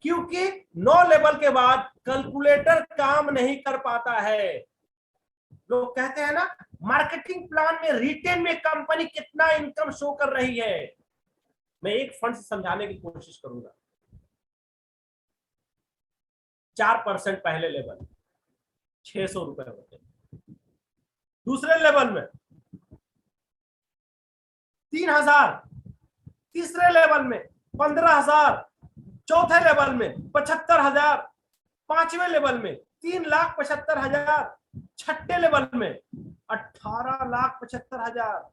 क्योंकि 9 लेवल के बाद कैलकुलेटर काम नहीं कर पाता है। लोग कहते हैं ना, मार्केटिंग प्लान में रिटेन में कंपनी कितना इनकम शो कर रही है। मैं एक फंड से समझाने की कोशिश करूंगा। 4% पहले लेवल 600 रुपए होते, दूसरे लेवल में 3000, तीसरे लेवल में 15,000, चौथे लेवल में 75,000, पांचवें लेवल में 3,75,000, छठे लेवल में 18,75,000,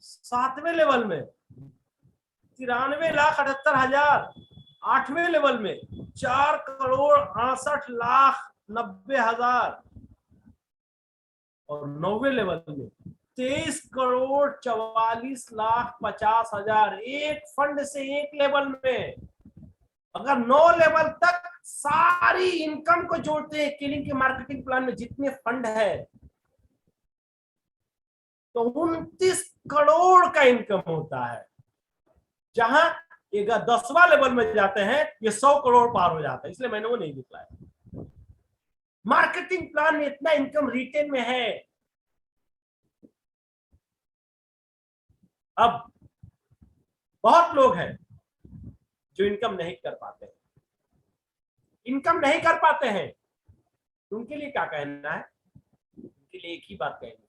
सातवें लेवल में 93,78,000, आठवें लेवल में 4,68,90,000 और 9वें लेवल में 23,44,50,000। एक फंड से एक लेवल में। अगर 9 लेवल तक सारी इनकम को जोड़ते हैं, केलिंग के मार्केटिंग प्लान में जितने फंड है, तो 29 करोड़ का इनकम होता है। जहां 10वां लेवल में जाते हैं, ये 100 करोड़ पार हो जाता है, इसलिए मैंने वो नहीं दिखलाया। मार्केटिंग प्लान में इतना इनकम रिटेन में है। अब बहुत लोग हैं जो इनकम नहीं कर पाते हैं। इनकम नहीं कर पाते हैं, उनके लिए क्या कहना है? उनके लिए एक ही बात कहनी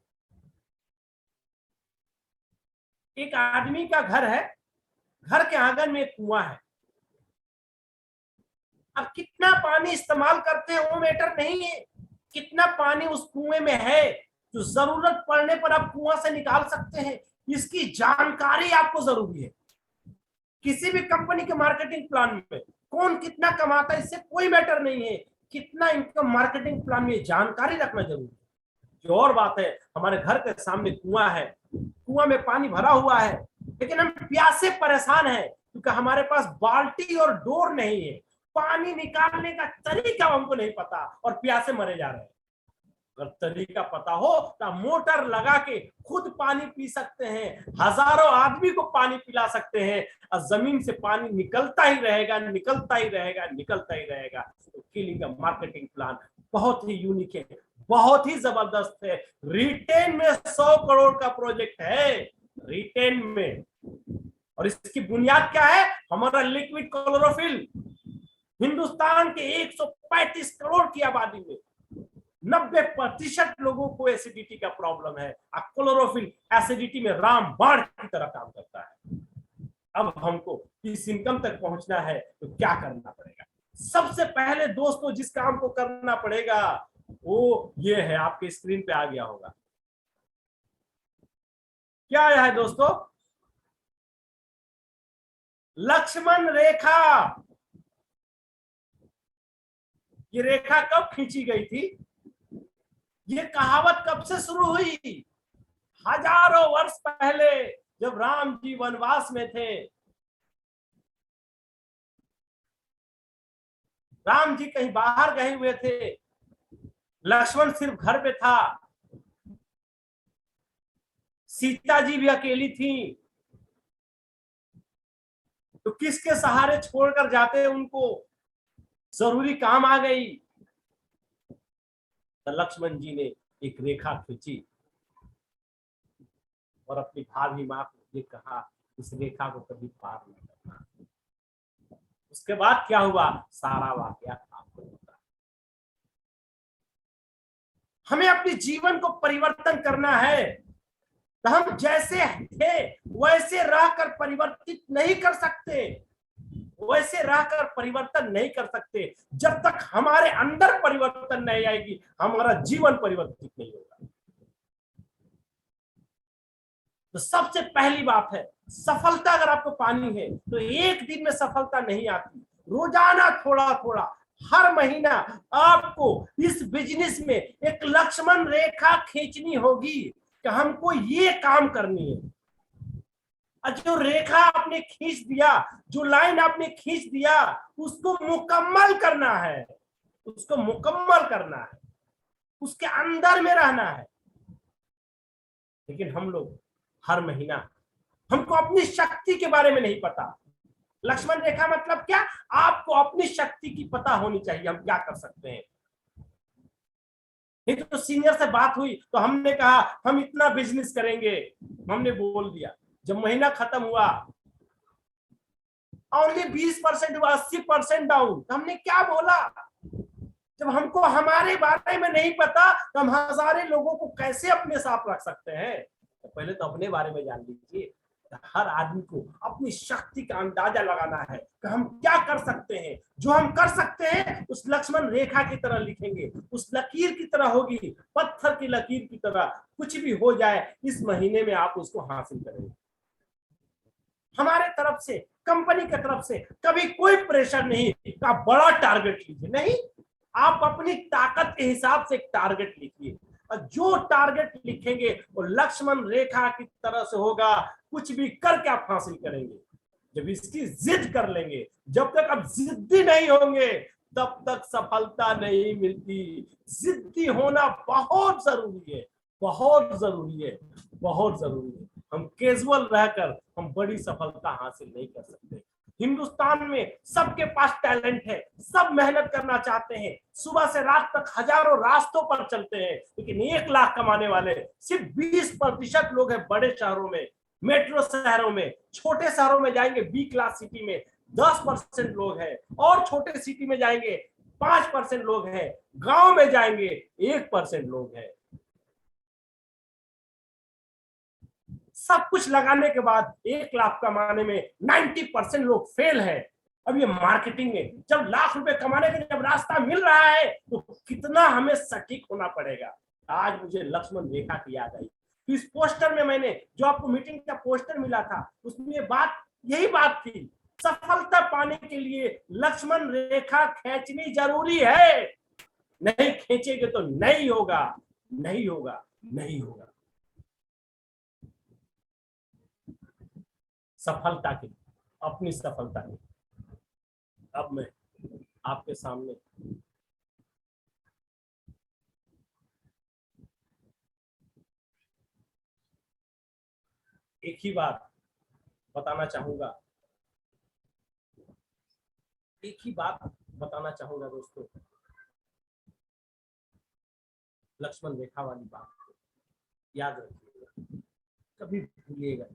है। एक आदमी का घर है, घर के आंगन में एक कुआं है। अब कितना पानी इस्तेमाल करते हैं वो मैटर नहीं है, कितना पानी उस कुएं में है जो जरूरत पड़ने पर आप कुआं से निकाल सकते हैं, इसकी जानकारी आपको जरूरी है। किसी भी कंपनी के मार्केटिंग प्लान में कौन कितना कमाता है इससे कोई मैटर नहीं है, कितना इनकम मार्केटिंग प्लान में जानकारी रखना जरूरी है। जो और बात है, हमारे घर के सामने कुआं है, कुआं में पानी भरा हुआ है, लेकिन हम प्यासे परेशान हैं क्योंकि हमारे पास बाल्टी और डोर नहीं है। पानी निकालने का तरीका हमको नहीं पता और प्यासे मरे जा रहे हैं। अगर तरीका पता हो तो मोटर लगा के खुद पानी पी सकते हैं, हजारों आदमी को पानी पिला सकते हैं, और जमीन से पानी निकलता ही रहेगा, निकलता ही रहेगा, निकलता ही रहेगा। तो केलिंग का मार्केटिंग प्लान बहुत ही यूनिक है, बहुत ही जबरदस्त है। रिटेन में 100 करोड़ का प्रोजेक्ट है, रिटेन में। और इसकी बुनियाद क्या है? हमारा लिक्विड क्लोरोफिल। हिंदुस्तान के 135 करोड़ की आबादी में 90% लोगों को एसिडिटी का प्रॉब्लम है। क्लोरोफिल एसिडिटी में रामबाण की तरह काम करता है। अब हमको इस इनकम तक पहुंचना है तो क्या करना पड़ेगा? सबसे पहले दोस्तों जिस काम को करना पड़ेगा वो ये है, आपके स्क्रीन पे आ गया होगा। क्या आया है दोस्तों? लक्ष्मण रेखा। ये रेखा कब खींची गई थी? ये कहावत कब से शुरू हुई? हजारों वर्ष पहले जब राम जी वनवास में थे। राम जी कहीं बाहर गए हुए थे, लक्ष्मण सिर्फ घर पे था, सीता जी भी अकेली थी, तो किसके सहारे छोड़कर जाते उनको? जरूरी काम आ गई तो लक्ष्मण जी ने एक रेखा खींची और अपनी भाभी मां को ये कहा, इस रेखा को कभी पार नहीं करना। उसके बाद क्या हुआ सारा वाकया आपको पता है। हमें अपने जीवन को परिवर्तन करना है, तो हम जैसे थे वैसे रहकर परिवर्तित नहीं कर सकते, वैसे रहकर परिवर्तन नहीं कर सकते। जब तक हमारे अंदर परिवर्तन नहीं आएगी हमारा जीवन परिवर्तित नहीं होगा। तो सबसे पहली बात है, सफलता अगर आपको पानी है तो एक दिन में सफलता नहीं आती, रोजाना थोड़ा थोड़ा, हर महीना आपको इस बिजनेस में एक लक्ष्मण रेखा खींचनी होगी कि कि हमको ये काम करनी है। और जो रेखा आपने खींच दिया, जो लाइन आपने खींच दिया, उसको मुकम्मल करना है, उसको मुकम्मल करना है, उसके अंदर में रहना है। लेकिन हम लोग हर महीना, हमको अपनी शक्ति के बारे में नहीं पता। लक्ष्मण रेखा मतलब क्या? आपको अपनी शक्ति की पता होनी चाहिए, हम क्या कर सकते हैं। नहीं तो सीनियर से बात हुई तो हमने कहा हम इतना बिजनेस करेंगे, हमने बोल दिया। जब महीना खत्म हुआ ओनली 20% हुआ, 80% डाउन। तो हमने क्या बोला? जब हमको हमारे बारे में नहीं पता तो हम हजारे लोगों को कैसे अपने साथ रख सकते हैं? तो पहले तो अपने बारे में जान लीजिए। हर आदमी को अपनी शक्ति का अंदाजा लगाना है कि हम क्या कर सकते हैं। जो हम कर सकते हैं उस लक्ष्मण रेखा की तरह लिखेंगे, उस लकीर की तरह होगी, पत्थर की लकीर की तरह। कुछ भी हो जाए इस महीने में आप उसको हासिल करेंगे। हमारे तरफ से, कंपनी की तरफ से कभी कोई प्रेशर नहीं कि आप बड़ा टारगेट लीजिए, नहीं। आप अपनी ताकत के हिसाब से एक टारगेट लिखिए, और जो टारगेट लिखेंगे वो लक्ष्मण रेखा की तरह से होगा। कुछ भी करके आप हासिल करेंगे। जब इसकी जिद कर लेंगे, जब तक आप जिद्दी नहीं होंगे तब तक सफलता नहीं मिलती। जिद्दी होना बहुत जरूरी है, बहुत जरूरी है, बहुत जरूरी है। हम कैजुअल रहकर हम बड़ी सफलता हासिल नहीं कर सकते। हिंदुस्तान में सबके पास टैलेंट है, सब मेहनत करना चाहते हैं, सुबह से रात तक हजारों रास्तों पर चलते हैं, लेकिन 1 लाख कमाने वाले सिर्फ 20% लोग हैं। बड़े शहरों में, मेट्रो शहरों में, छोटे शहरों में जाएंगे बी क्लास सिटी में 10% लोग हैं, और छोटे सिटी में जाएंगे 5% लोग हैं, गांव में जाएंगे 1% लोग हैं। सब कुछ लगाने के बाद 1 लाख कमाने में 90% लोग फेल हैं। अब ये मार्केटिंग में जब लाख रुपए कमाने का जब रास्ता मिल रहा है तो कितना हमें सटीक होना पड़ेगा। आज मुझे लक्ष्मण रेखा की याद आई। इस पोस्टर में मैंने जो आपको मीटिंग का पोस्टर मिला था उसमें बात यही बात थी, सफलता पाने के लिए लक्ष्मण रेखा खींचनी जरूरी है। नहीं खींचेंगे तो नहीं होगा, नहीं होगा, नहीं होगा। सफलता की, अपनी सफलता की। अब मैं आपके सामने एक ही बात बताना चाहूंगा, एक ही बात बताना चाहूंगा दोस्तों। लक्ष्मण रेखा वाली बात को याद रखिएगा, कभी भूलिएगा।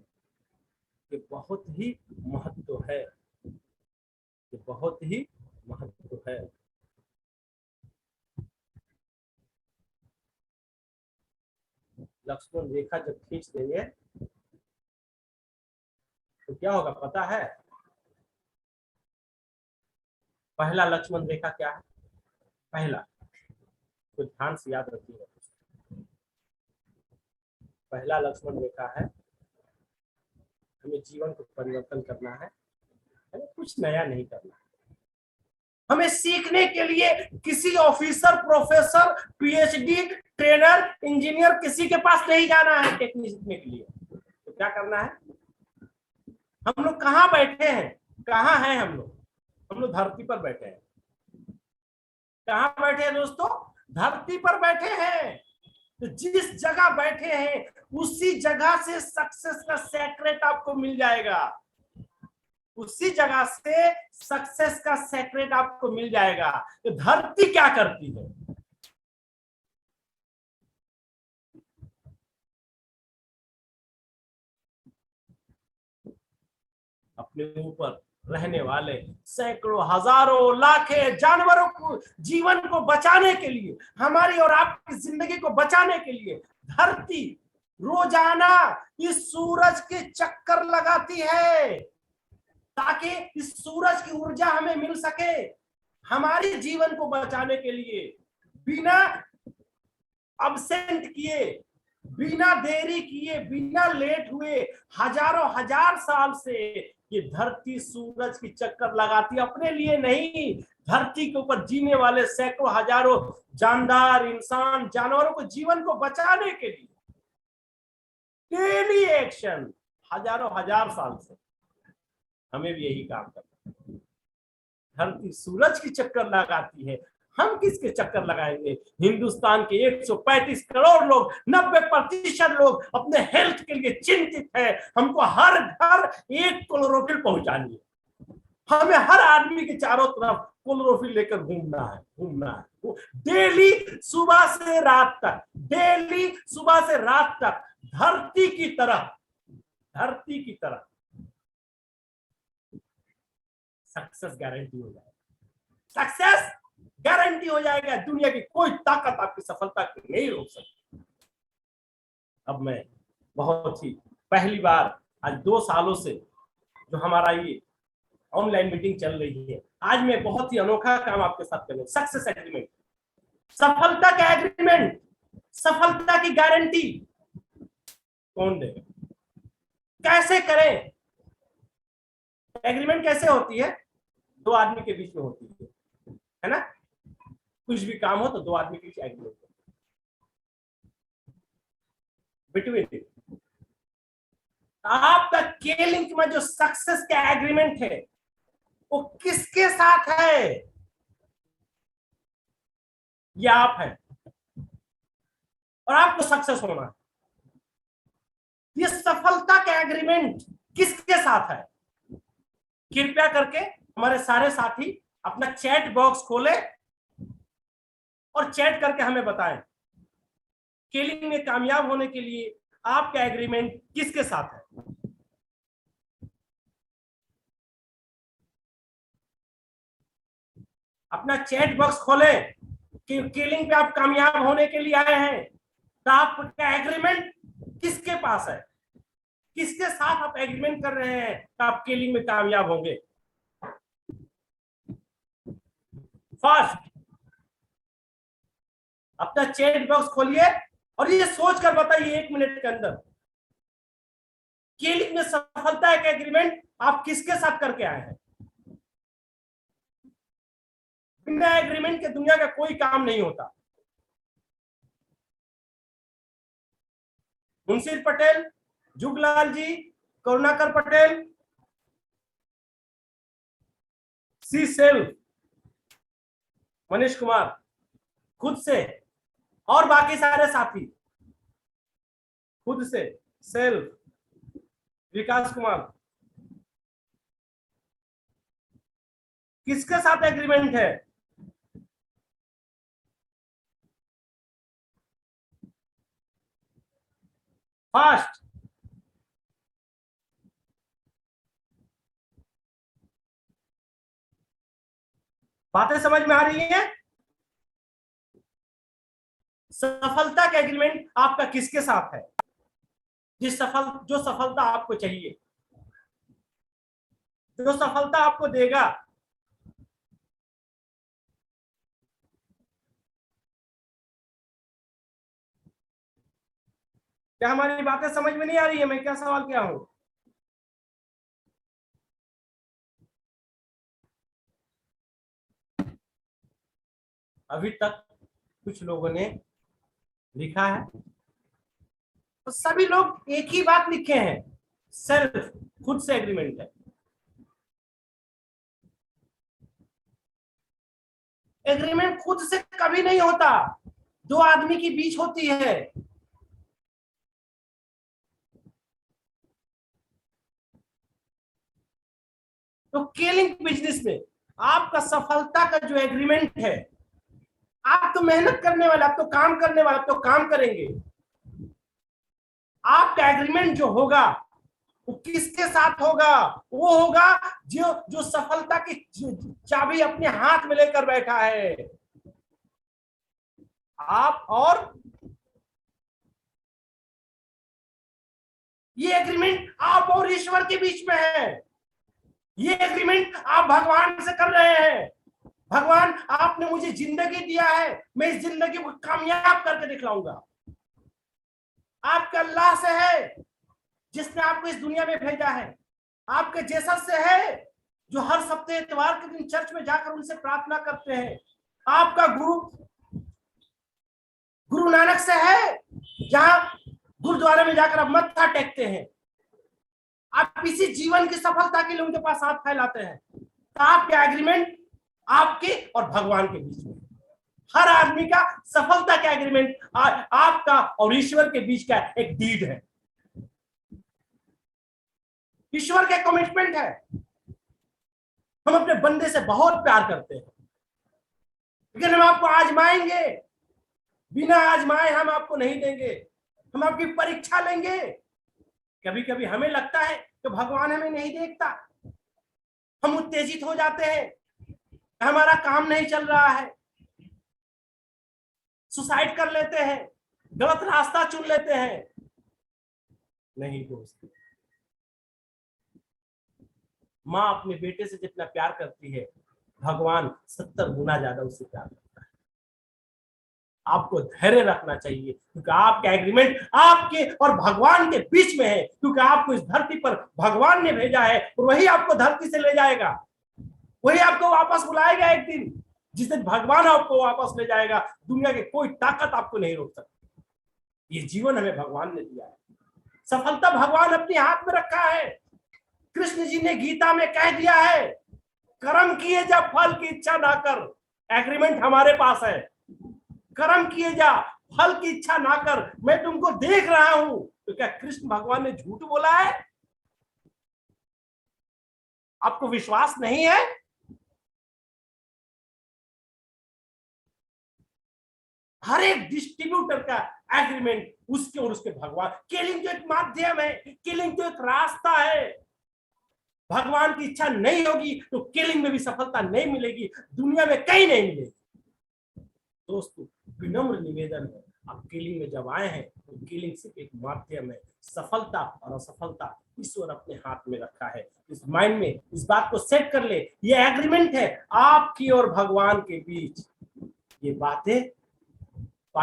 ये बहुत ही महत्व है, ये बहुत ही महत्व है। लक्ष्मण रेखा जब खींच देंगे तो क्या होगा पता है? पहला लक्ष्मण रेखा क्या है? पहला तो ध्यान से याद रखिएगा, पहला लक्ष्मण रेखा है हमें जीवन को परिवर्तन करना है, हमें कुछ नया नहीं करना है। हमें सीखने के लिए किसी officer, professor, PhD, trainer, engineer किसी के पास नहीं जाना है टेक्निक सीखने के लिए। तो क्या करना है? हम लोग कहाँ बैठे हैं? कहाँ हैं हम लोग? हम लोग धरती पर बैठे हैं। कहाँ बैठे हैं दोस्तों? धरती पर बैठे हैं। तो जिस जगह बैठे हैं उसी जगह से सक्सेस का सेक्रेट आपको मिल जाएगा, उसी जगह से सक्सेस का सेक्रेट आपको मिल जाएगा। तो धरती क्या करती है? अपने ऊपर रहने वाले सैकड़ों, हजारों, लाखें जानवरों को, जीवन को बचाने के लिए, हमारी और आपकी जिंदगी को बचाने के लिए धरती रोजाना इस सूरज के चक्कर लगाती है, ताकि इस सूरज की ऊर्जा हमें मिल सके। हमारे जीवन को बचाने के लिए बिना अब्सेंट किए, बिना देरी किए, बिना लेट हुए, हजारों हजार साल से ये धरती सूरज की चक्कर लगाती, अपने लिए नहीं, धरती के ऊपर जीने वाले सैकड़ों, हजारों जानदार, इंसान, जानवरों को, जीवन को बचाने के लिए। डेली एक्शन, हजारों हजार साल से हमें भी यही काम करना है। धरती सूरज की चक्कर लगाती है, हम किसके चक्कर लगाएंगे? हिंदुस्तान के 135 करोड़ लोग, 90% लोग अपने हेल्थ के लिए चिंतित है। हमको हर घर एक क्लोरोफिल पहुंचानी है। हमें हर आदमी के चारों तरफ क्लोरोफिल लेकर घूमना है डेली सुबह से रात तक, डेली सुबह से रात तक, धरती की तरह सक्सेस गारंटी हो जाएगा। सक्सेस गारंटी हो जाएगा। दुनिया की कोई ताकत आपकी सफलता को नहीं रोक सकती। अब मैं बहुत ही पहली बार आज 2 सालों से जो हमारा ये ऑनलाइन मीटिंग चल रही है, आज मैं बहुत ही अनोखा काम आपके साथ करूंगा। सक्सेस एग्रीमेंट, सफलता का एग्रीमेंट, सफलता की गारंटी कौन देगा? कैसे करें? एग्रीमेंट कैसे होती है? 2 आदमी के बीच में होती है ना? कुछ भी काम हो तो 2 आदमी के बीच एग्रीमेंट बिटवीन। आपका के लिंक में जो सक्सेस का एग्रीमेंट है वो किसके साथ है? ये आप है और आपको सक्सेस होना है। ये सफलता का एग्रीमेंट किसके साथ है? कृपया करके हमारे सारे साथी अपना चैट बॉक्स खोले और चैट करके हमें बताएं, स्केलिंग में कामयाब होने के लिए आपका एग्रीमेंट किसके साथ है? अपना चैट बॉक्स खोले कि स्केलिंग पे आप कामयाब होने के लिए आए हैं, तो आपका एग्रीमेंट किसके पास है? किसके साथ आप एग्रीमेंट कर रहे हैं तो आप स्केलिंग में कामयाब होंगे? फास्ट अपना चैट बॉक्स खोलिए और ये सोचकर बताइए 1 मिनट के अंदर, स्केलिंग में सफलता का एग्रीमेंट आप किसके साथ करके आए हैं? बिना एग्रीमेंट के दुनिया का कोई काम नहीं होता। मुंशीर पटेल, जुगलाल जी, करुणाकर पटेल, सी सेल्फ, मनीष कुमार, खुद से, और बाकी सारे साथी, खुद से, सेल्फ, विकास कुमार, किसके साथ एग्रीमेंट है? फास्ट बातें समझ में आ रही है? सफलता का एग्रीमेंट आपका किसके साथ है? जो सफलता आपको चाहिए, जो सफलता आपको देगा। क्या हमारी बातें समझ में नहीं आ रही है? मैं क्या सवाल किया हूं? अभी तक कुछ लोगों ने लिखा है तो सभी लोग एक ही बात लिखे हैं, सेल्फ, खुद से एग्रीमेंट है। एग्रीमेंट खुद से कभी नहीं होता, 2 आदमी के बीच होती है। तो स्केलिंग बिजनेस में आपका सफलता का जो एग्रीमेंट है, आप तो मेहनत करने वाले, आप तो काम करने वाले, आप तो काम करेंगे। आपका एग्रीमेंट जो होगा वो किसके साथ होगा? वो होगा जो सफलता की चाबी अपने हाथ में लेकर बैठा है, आप। और ये एग्रीमेंट आप और ईश्वर के बीच में है। ये एग्रीमेंट आप भगवान से कर रहे हैं। भगवान, आपने मुझे जिंदगी दिया है, मैं इस जिंदगी को कामयाब करके दिखलाऊंगा। आपके अल्लाह से है जिसने आपको इस दुनिया में भेजा है। आपके जैसा से है जो हर सप्ताह इतवार के दिन चर्च में जाकर उनसे प्रार्थना करते हैं। आपका गुरु नानक से है, जहां गुरुद्वारे में जाकर आप मत्था टेकते हैं, आप इसी जीवन की सफलता के लिए उनके पास हाथ फैलाते हैं। तो आपका एग्रीमेंट आपके और भगवान के बीच में, हर आदमी का सफलता का एग्रीमेंट आपका और ईश्वर के बीच का एक डीड है, ईश्वर का कमिटमेंट है। हम अपने बंदे से बहुत प्यार करते हैं, लेकिन हम आपको आजमाएंगे, बिना आजमाए हम आपको नहीं देंगे, हम आपकी परीक्षा लेंगे। कभी कभी हमें लगता है कि भगवान हमें नहीं देखता, हम उत्तेजित हो जाते हैं, हमारा काम नहीं चल रहा है, सुसाइड कर लेते हैं, गलत रास्ता चुन लेते हैं। नहीं दोस्त, माँ अपने बेटे से जितना प्यार करती है, भगवान 70 गुना ज्यादा उससे प्यार करता है। आपको धैर्य रखना चाहिए, क्योंकि आपका एग्रीमेंट आपके और भगवान के बीच में है, क्योंकि आपको इस धरती पर भगवान ने भेजा है और वही आपको धरती से ले जाएगा, वही आपको वापस बुलाएगा एक दिन। जिस दिन भगवान आपको वापस ले जाएगा, दुनिया की कोई ताकत आपको नहीं रोक सकती। ये जीवन हमें भगवान ने दिया है, सफलता भगवान अपने हाथ में रखा है। कृष्ण जी ने गीता में कह दिया है, कर्म किए जा फल की इच्छा ना कर। एग्रीमेंट हमारे पास है, कर्म किए जा फल की इच्छा ना कर, मैं तुमको देख रहा हूं। तो क्या कृष्ण भगवान ने झूठ बोला है? आपको विश्वास नहीं है? हर एक डिस्ट्रीब्यूटर का एग्रीमेंट उसके और उसके भगवान। केलिंग तो एक माध्यम है, केलिंग तो एक रास्ता है। भगवान की इच्छा नहीं होगी तो केलिंग में भी सफलता नहीं मिलेगी, दुनिया में कहीं नहीं मिलेगी। दोस्तों, विनम्र निवेदन है, आप केलिंग में जब आए हैं तो केलिंग सिर्फ एक माध्यम है। सफलता और असफलता ईश्वर अपने हाथ में रखा है। इस माइंड में इस बात को सेट कर ले, ये एग्रीमेंट है आपकी और भगवान के बीच। ये बातें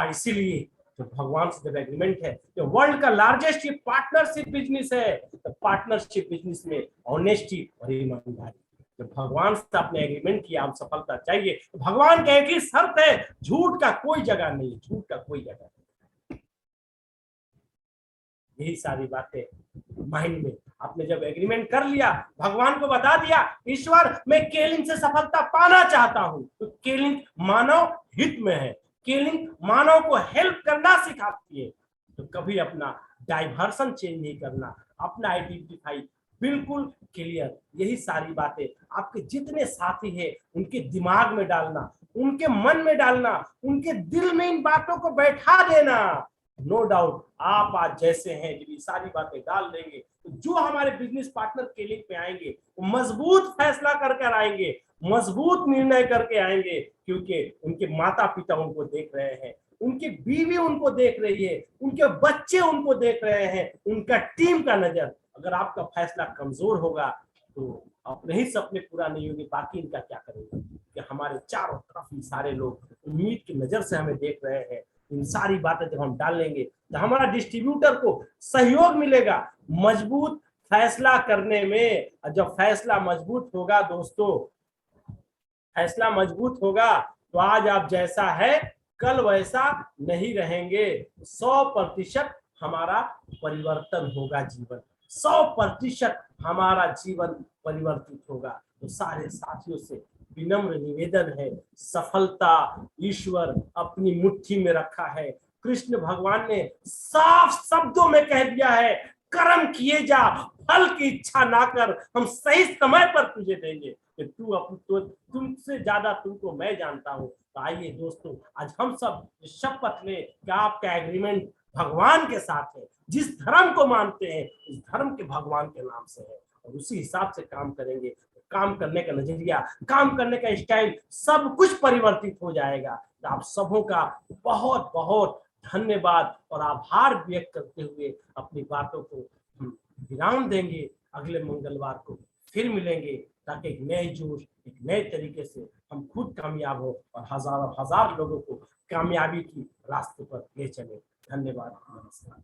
इसीलिए तो भगवान से जब एग्रीमेंट है, तो वर्ल्ड का लार्जेस्ट ये पार्टनरशिप बिजनेस है। तो पार्टनरशिप बिजनेस में ऑनेस्टी और ईमानदारी, तो भगवान से आपने एग्रीमेंट किया, आप सफलता चाहिए तो भगवान का एक ही शर्त है, झूठ का कोई जगह नहीं, झूठ का कोई जगह नहीं। यही सारी बातें माइंड में आपने जब एग्रीमेंट कर लिया, भगवान को बता दिया, ईश्वर मैं केलिंग से सफलता पाना चाहता हूं, तो केलिंग मानव हित में है, केलिंग मानव को हेल्प करना सिखाती है। तो कभी अपना डाइवर्सन चेंज नहीं करना, अपना आइडेंटिफाई बिल्कुल क्लियर। यही सारी बातें आपके जितने साथी हैं उनके दिमाग में डालना, उनके मन में डालना, उनके दिल में इन बातों को बैठा देना। नो डाउट आप आज जैसे हैं जब ये सारी बातें डाल देंगे, तो जो हमारे बिजनेस पार्टनर केलिंग पे आएंगे वो मजबूत फैसला करके आएंगे, मजबूत निर्णय करके आएंगे, क्योंकि उनके माता पिता उनको देख रहे हैं, उनकी बीवी उनको देख रही है, उनके बच्चे उनको देख रहे हैं, उनका टीम का नजर। अगर आपका फैसला कमजोर होगा तो अपने ही सपने पूरा नहीं होंगे, बाकी इनका क्या करेंगे? कि हमारे चारों तरफ ही सारे लोग उम्मीद की नजर से हमें देख रहे हैं। इन सारी बातें जब हम डाल लेंगे तो हमारा डिस्ट्रीब्यूटर को सहयोग मिलेगा मजबूत फैसला करने में। और जब फैसला मजबूत होगा दोस्तों, फैसला मजबूत होगा तो आज आप जैसा है कल वैसा नहीं रहेंगे। 100% हमारा परिवर्तन होगा, जीवन 100% हमारा जीवन परिवर्तित होगा। तो सारे साथियों से विनम्र निवेदन है, सफलता ईश्वर अपनी मुट्ठी में रखा है। कृष्ण भगवान ने साफ शब्दों में कह दिया है, कर्म किए जा फल की इच्छा ना कर, हम सही समय पर तुझे देंगे। तुमसे ज्यादा तुमको मैं जानता हूँ। तो आइए दोस्तों, आज हम सब शपथ लें कि आपका एग्रीमेंट भगवान के साथ है। जिस धर्म को मानते हैं उस धर्म के भगवान के नाम से है, और उसी हिसाब से काम करेंगे। काम करने का नजरिया, काम करने का स्टाइल, सब कुछ परिवर्तित हो जाएगा। तो आप सबों का बहुत बहुत धन्यवाद और आभार व्यक्त करते हुए अपनी बातों को हम विराम देंगे। अगले मंगलवार को फिर मिलेंगे, ताकि एक नए जोश, एक नए तरीके से हम खुद कामयाब हो और हजारों हजार लोगों को कामयाबी की रास्ते पर ले चले। धन्यवाद, नमस्कार।